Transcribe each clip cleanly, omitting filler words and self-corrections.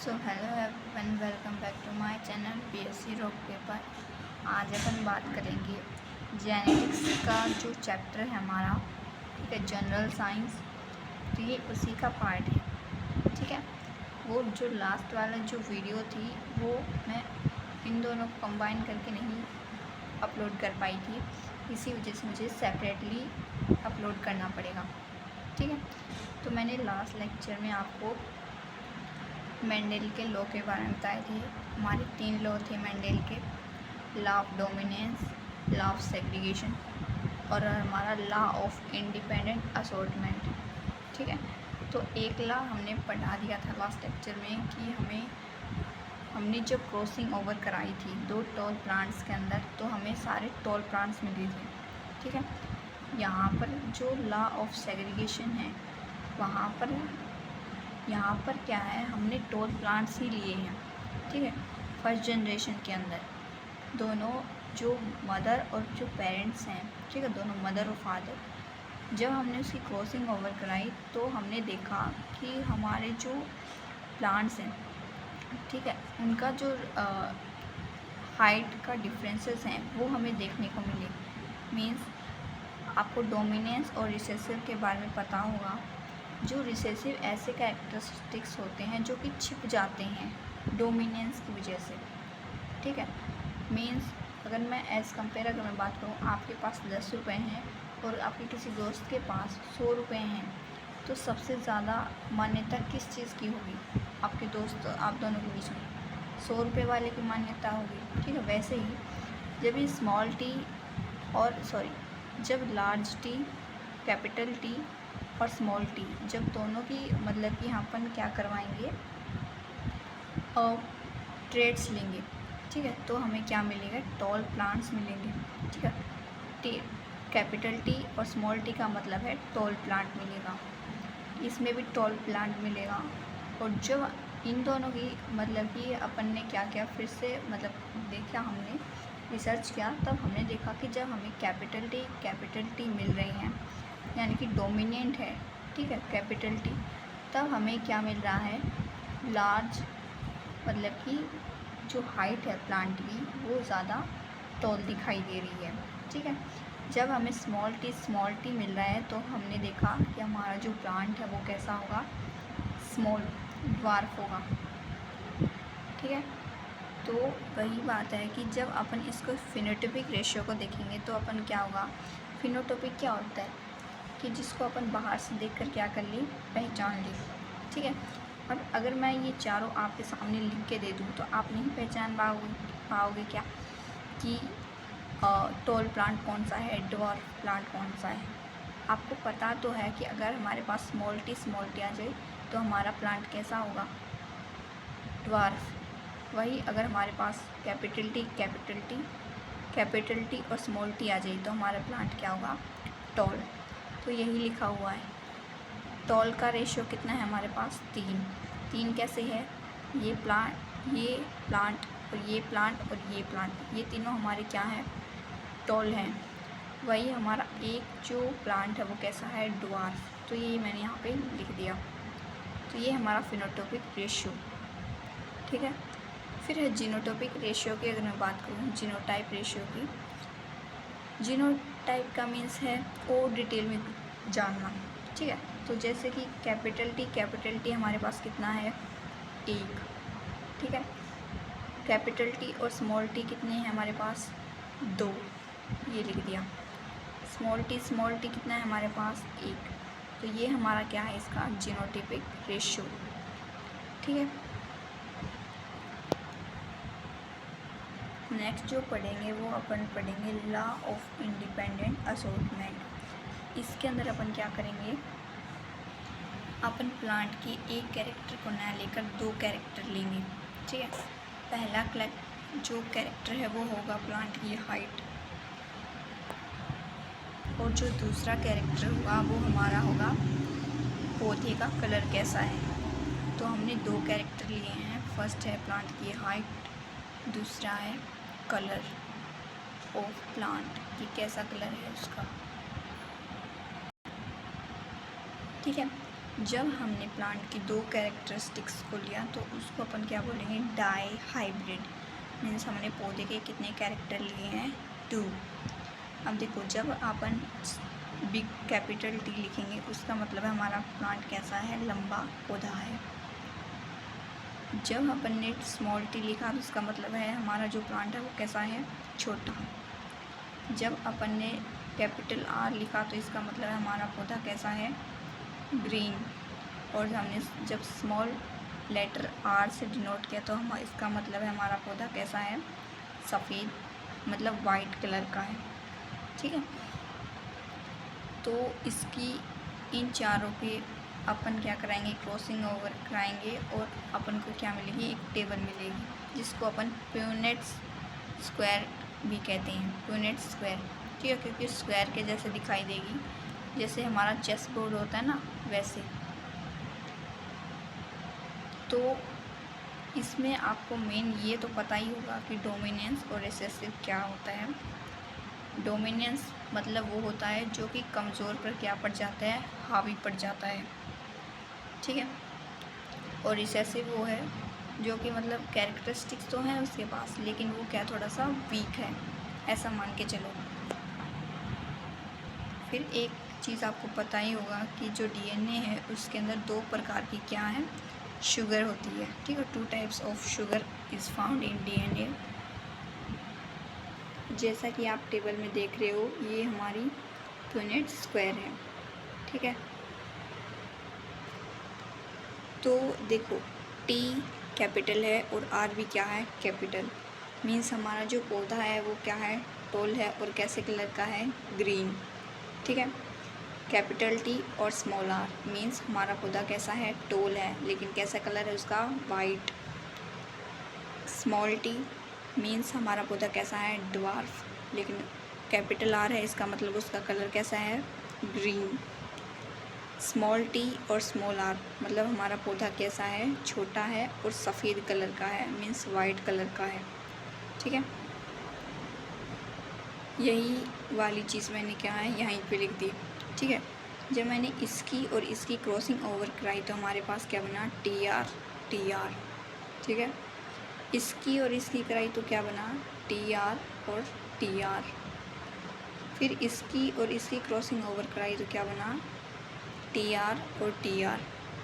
So hello everyone, welcome back to my channel BSc rock paper. आज अपन बात करेंगे जेनेटिक्स का जो चैप्टर है हमारा, ठीक है, जनरल साइंस। तो ये उसी का पार्ट है, ठीक है। वो जो लास्ट वाला जो वीडियो थी वो मैं इन दोनों को कंबाइन करके नहीं अपलोड कर पाई थी, इसी वजह से मुझे सेपरेटली अपलोड करना पड़ेगा, ठीक है। तो मैंने लास्ट लेक्चर में आपको मेंडल के लॉ के बारे में बताए थे। हमारे 3 लॉ थे मेंडल के, law of dominance, law of segregation और हमारा लॉ ऑफ इंडिपेंडेंट असॉर्टमेंट, ठीक है। तो एक लॉ हमने पढ़ा दिया था लास्ट लेक्चर में कि हमने जो क्रॉसिंग ओवर कराई थी 2 टॉल प्लांट्स के अंदर, तो हमें सारे टॉल प्लांट्स मिले थे, ठीक है। यहाँ पर जो लॉ ऑफ सेग्रीगेशन है यहाँ पर क्या है, हमने टॉल प्लांट्स ही लिए हैं, ठीक है। फर्स्ट जनरेशन के अंदर दोनों जो मदर और जो पेरेंट्स हैं, ठीक है, दोनों मदर और फादर, जब हमने उसकी क्रॉसिंग ओवर कराई तो हमने देखा कि हमारे जो प्लांट्स हैं, ठीक है, उनका जो हाइट का डिफरेंसेस हैं वो हमें देखने को मिले। मीन्स आपको डोमिनेंस और रिसेसिव के बारे में पता होगा। जो रिसेसिव ऐसे कैरेक्टरिस्टिक्स होते हैं जो कि छिप जाते हैं डोमिनेंस की वजह से, ठीक है। मीन्स अगर मैं अगर मैं बात करूँ, आपके पास 10 रुपये हैं और आपके किसी दोस्त के पास 100 रुपये हैं, तो सबसे ज़्यादा मान्यता किस चीज़ की होगी? आपके दोस्त, आप दोनों के बीच में 100 रुपये वाले की मान्यता होगी, ठीक है। वैसे ही जब ये जब लार्ज टी, कैपिटल टी और स्मॉल टी, जब दोनों की मतलब कि यहाँ अपन क्या करवाएंगे, ट्रेड्स लेंगे, ठीक है, तो हमें क्या मिलेगा? टॉल प्लांट्स मिलेंगे, ठीक है। कैपिटल टी और स्मॉल टी का मतलब है टॉल प्लांट मिलेगा, इसमें भी टॉल प्लांट मिलेगा। और जब इन दोनों की मतलब कि अपन ने क्या किया, फिर से मतलब देखा, हमने रिसर्च किया, तब हमने देखा कि जब हमें कैपिटल टी मिल रही हैं, यानी कि डोमिनेंट है, ठीक है, कैपिटल टी, तब हमें क्या मिल रहा है? लार्ज, मतलब कि जो हाइट है प्लांट की वो ज़्यादा टॉल दिखाई दे रही है, ठीक है। जब हमें स्मॉल टी मिल रहा है तो हमने देखा कि हमारा जो प्लांट है वो कैसा होगा? स्मॉल, ड्वार्फ होगा, ठीक है। तो वही बात है कि जब अपन इसको फिनोटाइपिक रेशियो को देखेंगे तो अपन क्या होगा? फिनोटाइपिक क्या होता है कि जिसको अपन बाहर से देखकर क्या कर ली? पहचान ली, ठीक है। अब अगर मैं ये चारों आपके सामने लिख के दे दूँ तो आप नहीं पहचान पाओगे क्या कि टॉल प्लांट कौन सा है, ड्वार्फ प्लांट कौन सा है? आपको पता तो है कि अगर हमारे पास स्मॉल टी आ जाए तो हमारा प्लांट कैसा होगा? ड्वार्फ। वही अगर हमारे पास कैपिटल टी और स्मॉल टी आ जाए तो हमारा प्लांट क्या होगा? टॉल। तो यही लिखा हुआ है। टॉल का रेशियो कितना है हमारे पास? 3 कैसे है? ये प्लांट और ये प्लांट, ये तीनों हमारे क्या हैं? टॉल हैं। वही हमारा एक जो प्लांट है वो कैसा है? ड्वार्फ। तो ये मैंने यहाँ पे लिख दिया। तो ये हमारा फिनोटाइपिक रेशियो, ठीक है। फिर है जीनोटाइपिक रेशियो की। अगर मैं बात करूँ जीनोटाइप रेशियो की, जीनोटाइप का मीन्स है और डिटेल में जानना, ठीक है। तो जैसे कि कैपिटल टी हमारे पास कितना है? 1, ठीक है। कैपिटल टी और स्मॉल टी कितने हैं हमारे पास? 2, ये लिख दिया। स्मॉल टी कितना है हमारे पास? 1। तो ये हमारा क्या है? इसका जीनोटाइपिक रेशियो, ठीक है। नेक्स्ट जो पढ़ेंगे वो अपन पढ़ेंगे लॉ ऑफ इंडिपेंडेंट असॉर्टमेंट। इसके अंदर अपन क्या करेंगे? अपन प्लांट की एक कैरेक्टर को ना लेकर 2 कैरेक्टर लेंगे, ठीक है। पहला जो कैरेक्टर है वो होगा प्लांट की हाइट, और जो दूसरा कैरेक्टर होगा वो हमारा होगा पौधे का कलर कैसा है। तो हमने 2 कैरेक्टर लिए हैं। फर्स्ट है प्लांट की हाइट, दूसरा है कलर ऑफ प्लांट कि कैसा कलर है उसका, ठीक है। जब हमने प्लांट की दो कैरेक्टरिस्टिक्स को लिया तो उसको अपन क्या बोलेंगे, डाई हाइब्रिड। मीन्स हमने पौधे के कितने कैरेक्टर लिए हैं, 2। अब देखो, जब अपन बिग कैपिटल टी लिखेंगे उसका मतलब है हमारा प्लांट कैसा है, लंबा पौधा है। जब अपन ने स्मॉल टी लिखा तो उसका मतलब है हमारा जो प्लांट है वो कैसा है, छोटा। जब अपन ने कैपिटल आर लिखा तो इसका मतलब है हमारा पौधा कैसा है, ग्रीन। और हमने जब स्मॉल लेटर आर से डिनोट किया तो हम इसका मतलब है हमारा पौधा कैसा है, सफ़ेद, मतलब वाइट कलर का है। ठीक है, तो इसकी इन चारों पे अपन क्या कराएंगे, क्रॉसिंग ओवर कराएंगे और अपन को क्या मिलेगी, एक टेबल मिलेगी जिसको अपन प्यूनेट्स स्क्वायर भी कहते हैं, प्यूनेट स्क्वायर। ठीक है, क्योंकि स्क्वायर के जैसे दिखाई देगी, जैसे हमारा चेस बोर्ड होता है ना वैसे। तो इसमें आपको मेन ये तो पता ही होगा कि डोमिनेंस और रिसेसिव क्या होता है। डोमिनेंस मतलब वो होता है जो कि कमज़ोर पर क्या पड़ जाता है, हावी पड़ जाता है। ठीक है, और रिसेसिव वो है जो कि मतलब कैरेक्टरिस्टिक्स तो हैं उसके पास लेकिन वो क्या थोड़ा सा वीक है, ऐसा मान के चलो। फिर एक चीज़ आपको पता ही होगा कि जो डीएनए है उसके अंदर 2 प्रकार की क्या है, शुगर होती है। ठीक है, 2 types of sugar is found in DNA. जैसा कि आप टेबल में देख रहे हो, ये हमारी प्यूनेट स्क्वायर है। ठीक है, तो देखो टी कैपिटल है और आर भी क्या है, कैपिटल। मीन्स हमारा जो पौधा है वो क्या है, टॉल है और कैसे कलर का है, ग्रीन। ठीक है, कैपिटल टी और स्मॉल आर मीन्स हमारा पौधा कैसा है, टॉल है लेकिन कैसा कलर है उसका, वाइट। स्मॉल टी मीन्स हमारा पौधा कैसा है, ड्वार्फ, लेकिन कैपिटल आर है इसका मतलब उसका कलर कैसा है, ग्रीन। स्मॉल टी और स्मॉल आर मतलब हमारा पौधा कैसा है, छोटा है और सफ़ेद कलर का है, मीन्स वाइट कलर का है। ठीक है, यही वाली चीज़ मैंने क्या है यहीं पे लिख दी। ठीक है, जब मैंने इसकी और इसकी क्रॉसिंग ओवर कराई तो हमारे पास क्या बना, टी आर टी आर। ठीक है, इसकी और इसकी कराई तो क्या बना, टी आर और टी आर। फिर इसकी और इसकी क्रॉसिंग ओवर कराई तो क्या बना, टी आर और टी आर।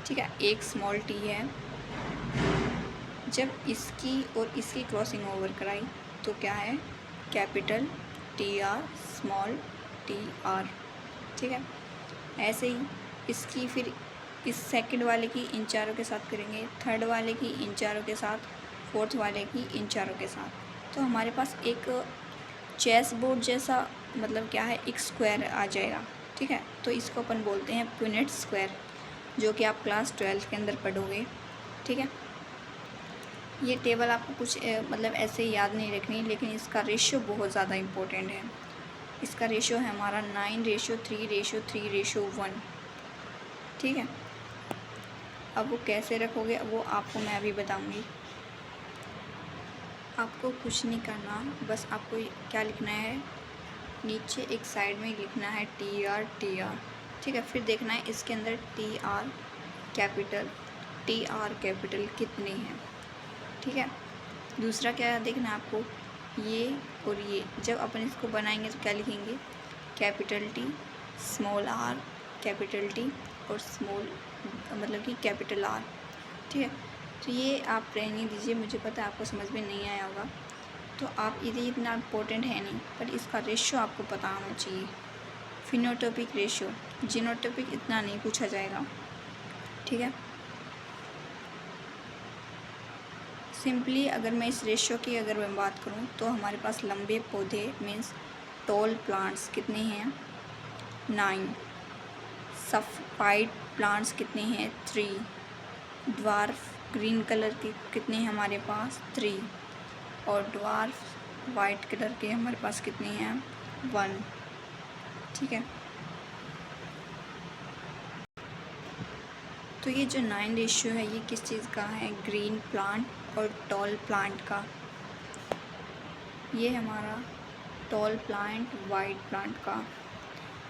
ठीक है, एक स्मॉल टी है। जब इसकी और इसकी क्रॉसिंग ओवर कराई तो क्या है, capital T R small T R. ठीक है, ऐसे ही इसकी फिर इस सेकंड वाले की इन चारों के साथ करेंगे, थर्ड वाले की इन चारों के साथ, फोर्थ वाले की इन चारों के साथ। तो हमारे पास एक चेस बोर्ड जैसा मतलब क्या है, एक स्क्वायर आ जाएगा। ठीक है, तो इसको अपन बोलते हैं प्यूनेट स्क्वायर, जो कि आप क्लास 12 के अंदर पढ़ोगे। ठीक है, ये टेबल आपको कुछ मतलब ऐसे याद नहीं रखनी, लेकिन इसका रेशियो बहुत ज़्यादा इम्पोर्टेंट है। इसका रेशियो है हमारा 9:3:3:1। ठीक है, अब वो कैसे रखोगे वो आपको मैं अभी बताऊंगी। आपको कुछ नहीं करना, बस आपको क्या लिखना है, नीचे एक साइड में लिखना है टी आर टी आर। ठीक है, फिर देखना है इसके अंदर टी आर कैपिटल कितने हैं। ठीक है, दूसरा क्या देखना है आपको, ये और ये जब अपन इसको बनाएंगे तो क्या लिखेंगे, capital T small are capital T और स्मॉल मतलब कि कैपिटल आर। ठीक है, तो ये आप रहने दीजिए, मुझे पता है आपको समझ में नहीं आया होगा, तो आप ये इतना इम्पोर्टेंट है नहीं, पर इसका रेशियो आपको पता होना चाहिए। फिनोटोपिक रेशियो, जीनोटोपिक इतना नहीं पूछा जाएगा। ठीक है, सिंपली अगर मैं इस रेशियो की अगर मैं बात करूं तो हमारे पास लंबे पौधे मीन्स टॉल प्लांट्स कितने हैं, 9। सफ़ाइड प्लांट्स कितने हैं, 3। ड्वार्फ ग्रीन कलर के कितने हैं हमारे पास, 3। और ड्वार्फ वाइट कलर के हमारे पास कितने हैं, 1। ठीक है, तो ये जो 9 रेशियो है ये किस चीज़ का है, ग्रीन प्लांट और टॉल प्लांट का। ये हमारा टॉल प्लांट वाइट प्लांट का,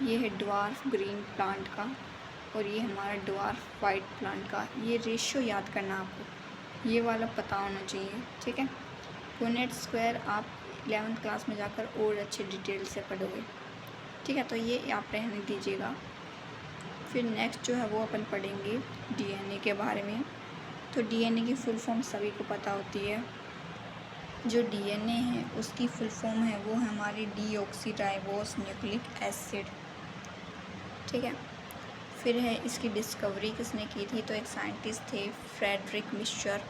ये है ड्वार्फ ग्रीन प्लांट का, और ये हमारा ड्वार्फ वाइट प्लांट का। ये रेशियो याद करना आपको, ये वाला पता होना चाहिए, ठीक है। पुनेट स्क्वायर आप 11th क्लास में जाकर और अच्छे डिटेल से पढ़ोगे, ठीक है। तो ये आप रहने दीजिएगा। फिर नेक्स्ट जो है वो अपन पढ़ेंगे डीएनए के बारे में। तो डीएनए की फुल फॉर्म सभी को पता होती है। जो डीएनए है उसकी फुल फॉर्म है वो हमारी डीऑक्सीराइबोस न्यूक्लिक एसिड, ठीक है। फिर है इसकी डिस्कवरी किसने की थी, तो एक साइंटिस्ट थे फ्रेडरिक मिश्चर,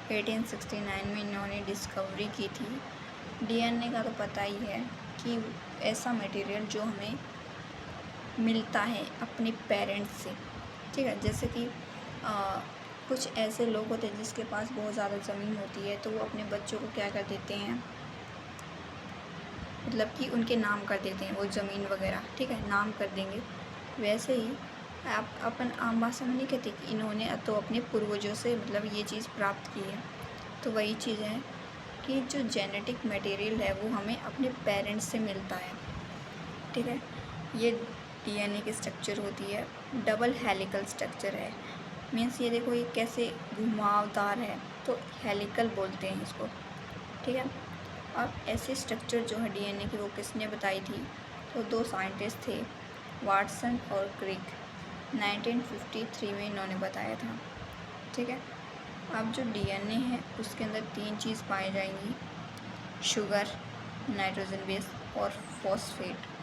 1869 में इन्होंने डिस्कवरी की थी। डीएनए का तो पता ही है कि ऐसा मटेरियल जो हमें मिलता है अपने पेरेंट्स से, ठीक है। जैसे कि कुछ ऐसे लोग होते हैं जिसके पास बहुत ज़्यादा ज़मीन होती है, तो वो अपने बच्चों को क्या कर देते हैं, मतलब कि उनके नाम कर देते हैं वो ज़मीन वगैरह, ठीक है, नाम कर देंगे। वैसे ही आप अपन आम भाषा में नहीं कहते कि इन्होंने तो अपने पूर्वजों से मतलब ये चीज़ प्राप्त की है। तो वही चीज़ है कि जो जेनेटिक मटेरियल है वो हमें अपने पेरेंट्स से मिलता है, ठीक है। ये डीएनए की स्ट्रक्चर होती है, डबल हेलिकल स्ट्रक्चर है। मीन्स ये देखो ये कैसे घुमावदार है, तो हेलिकल बोलते हैं इसको, ठीक है। अब ऐसे स्ट्रक्चर जो है डीएनए की वो किसने बताई थी, तो दो साइंटिस्ट थे वाटसन और क्रिक, 1953 में इन्होंने बताया था, ठीक है। अब जो डीएनए है उसके अंदर 3 चीज़ पाई जाएंगी, शुगर, नाइट्रोजन बेस और फॉस्फेट।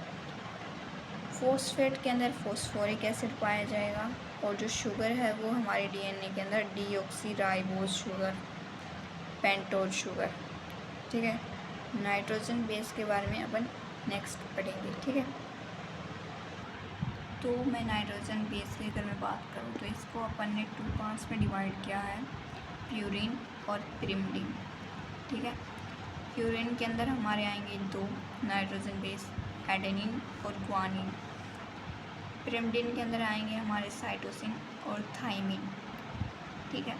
फॉस्फेट के अंदर फॉस्फोरिक एसिड पाया जाएगा, और जो शुगर है वो हमारे डीएनए के अंदर डीऑक्सीराइबोज शुगर, पेंटोज शुगर, ठीक है। नाइट्रोजन बेस के बारे में अपन नेक्स्ट पढ़ेंगे, ठीक है। तो मैं नाइट्रोजन बेस की अगर मैं बात करूँ तो इसको अपन ने 2 पार्ट्स में डिवाइड किया है, प्यूरिन और पिरिमिडिन, ठीक है। प्यूरिन के अंदर हमारे आएंगे 2 नाइट्रोजन बेस, एडेनिन और ग्वानिन। पिरिमिडिन के अंदर आएंगे हमारे साइटोसिन और थाइमिन, ठीक है।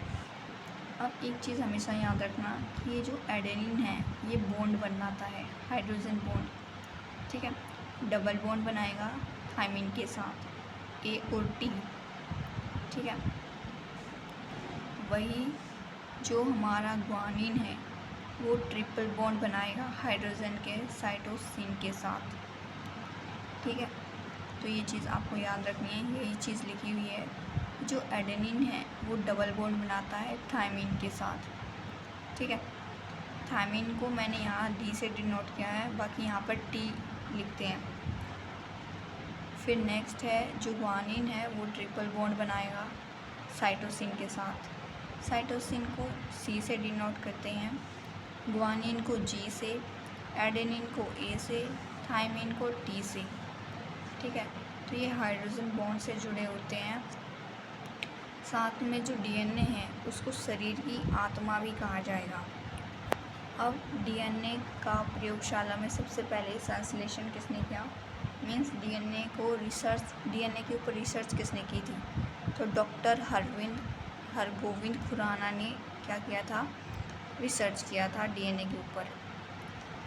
अब एक चीज़ हमेशा याद रखना कि ये जो एडेनिन है ये बॉन्ड बनाता है, हाइड्रोजन बॉन्ड, ठीक है। डबल बॉन्ड बनाएगा थाइमिन के साथ, ए और टी, ठीक है। वही जो हमारा ग्वानिन है वो ट्रिपल बॉन्ड बनाएगा हाइड्रोजन के साइटोसिन के साथ, ठीक है। तो ये चीज़ आपको याद रखनी है, यही चीज़ लिखी हुई है। जो एडेनिन है वो डबल बॉन्ड बनाता है थाइमिन के साथ, ठीक है। थाइमिन को मैंने यहाँ डी से डिनोट किया है, बाकी यहाँ पर टी लिखते हैं। फिर नेक्स्ट है जो ग्वानिन है वो ट्रिपल बॉन्ड बनाएगा साइटोसिन के साथ। साइटोसिन को सी से डिनोट करते हैं, ग्वानिन को जी से, एडेनिन को ए से, थाइमिन को टी से, ठीक है। तो ये हाइड्रोजन बॉन्ड से जुड़े होते हैं। साथ में जो डीएनए है उसको शरीर की आत्मा भी कहा जाएगा। अब डीएनए का प्रयोगशाला में सबसे पहले संश्लेषण किसने किया, मीन्स डीएनए के ऊपर रिसर्च किसने की थी, तो डॉक्टर हरगोविंद खुराना ने क्या किया था, रिसर्च किया था डीएनए के ऊपर,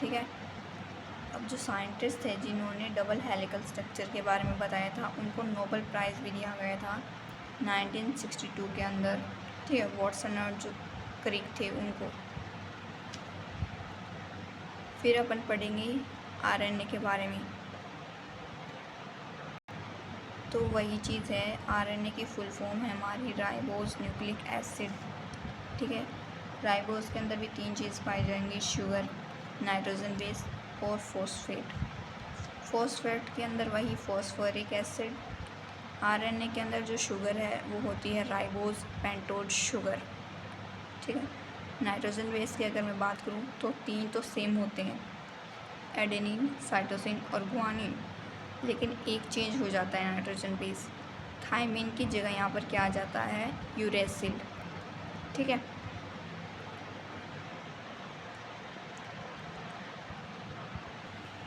ठीक है। अब जो साइंटिस्ट थे जिन्होंने डबल हेलिकल स्ट्रक्चर के बारे में बताया था उनको नोबेल प्राइज़ भी दिया गया था 1962 के अंदर, ठीक है। वाटसन और जो क्रिक थे उनको। फिर अपन पढ़ेंगे आरएनए के बारे में। तो वही चीज़ है, आरएनए की फुल फॉर्म है हमारी राइबोज न्यूक्लिक एसिड, ठीक है। राइबोज के अंदर भी 3 चीज़ पाई जाएंगी, शुगर, नाइट्रोजन बेस और फॉस्फेट। फॉस्फेट के अंदर वही फॉस्फोरिक एसिड। आरएनए के अंदर जो शुगर है वो होती है राइबोज पेंटोज शुगर, ठीक है। नाइट्रोजन बेस की अगर मैं बात करूँ तो 3 तो सेम होते हैं, एडेनिन, साइटोसिन और ग्वानिन, लेकिन एक चेंज हो जाता है नाइट्रोजन बेस। थाइमिन की जगह यहाँ पर क्या आ जाता है, यूरेसिल, ठीक है।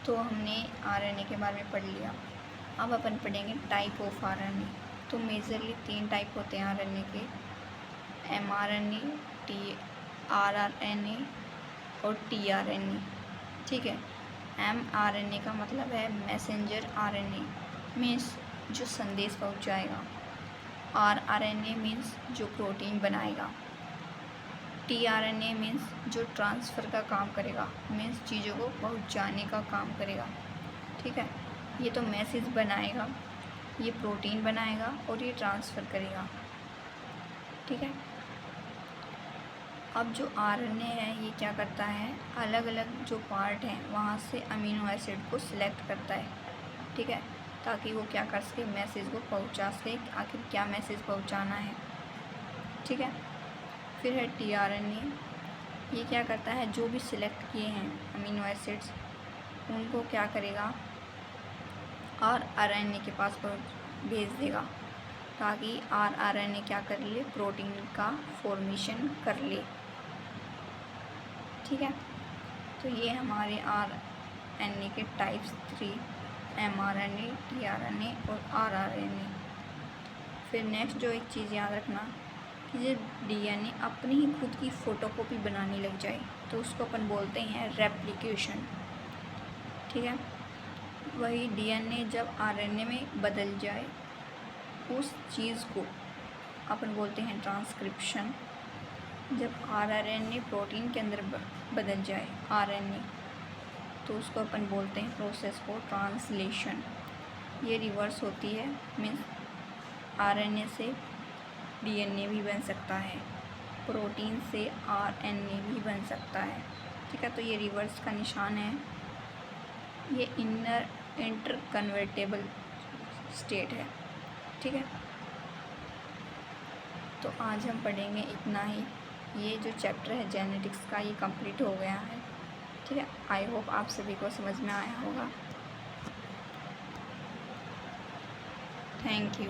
तो हमने आरएनए के बारे में पढ़ लिया। अब अपन पढ़ेंगे टाइप ऑफ आरएनए। तो मेजरली 3 टाइप होते हैं आरएनए के, एमआरएनए, टीआरआरएनए और टीआरएनए, ठीक है। एमआरएनए का मतलब है मैसेंजर आरएनए, मीन्स जो संदेश पहुंचाएगा, rRNA मीन्स जो प्रोटीन बनाएगा, tRNA मीन्स जो ट्रांसफ़र का काम करेगा, मीन्स चीज़ों को पहुंचाने का काम करेगा। ठीक है, ये तो मैसेज बनाएगा, ये प्रोटीन बनाएगा और ये ट्रांसफ़र करेगा। ठीक है, अब जो आरएनए है ये क्या करता है, अलग अलग जो पार्ट हैं वहाँ से अमीनो एसिड को सिलेक्ट करता है। ठीक है, ताकि वो क्या कर सके, मैसेज को पहुँचा सके, आखिर क्या मैसेज पहुँचाना है। ठीक है, फिर है टीआरएनए, ये क्या करता है, जो भी सिलेक्ट किए हैं अमीनो एसिड्स उनको क्या करेगा और आरएनए के पास भेज देगा, ताकि आरएनए क्या कर ले, प्रोटीन का फॉर्मेशन कर ले। ठीक है, तो ये हमारे आरएनए के टाइप्स 3, एमआरएनए, टीआरएनए और आरआरएनए। फिर नेक्स्ट जो एक चीज़ याद रखना कि जब डीएनए अपनी ही खुद की फ़ोटोकॉपी बनाने लग जाए तो उसको अपन बोलते हैं रेप्लिकेशन। ठीक है, वही डीएनए जब आरएनए में बदल जाए उस चीज़ को अपन बोलते हैं ट्रांसक्रिप्शन। जब आरएनए प्रोटीन के अंदर बदल जाए आरएनए तो उसको अपन बोलते हैं प्रोसेस को ट्रांसलेशन। ये रिवर्स होती है, मीन्स आरएनए से डीएनए भी बन सकता है, प्रोटीन से आरएनए भी बन सकता है। ठीक है, तो ये रिवर्स का निशान है, ये इंटर कन्वर्टेबल स्टेट है। ठीक है, तो आज हम पढ़ेंगे इतना ही। ये जो चैप्टर है जेनेटिक्स का ये कंप्लीट हो गया है। ठीक है, आई होप आप सभी को समझ में आया होगा। Thank you.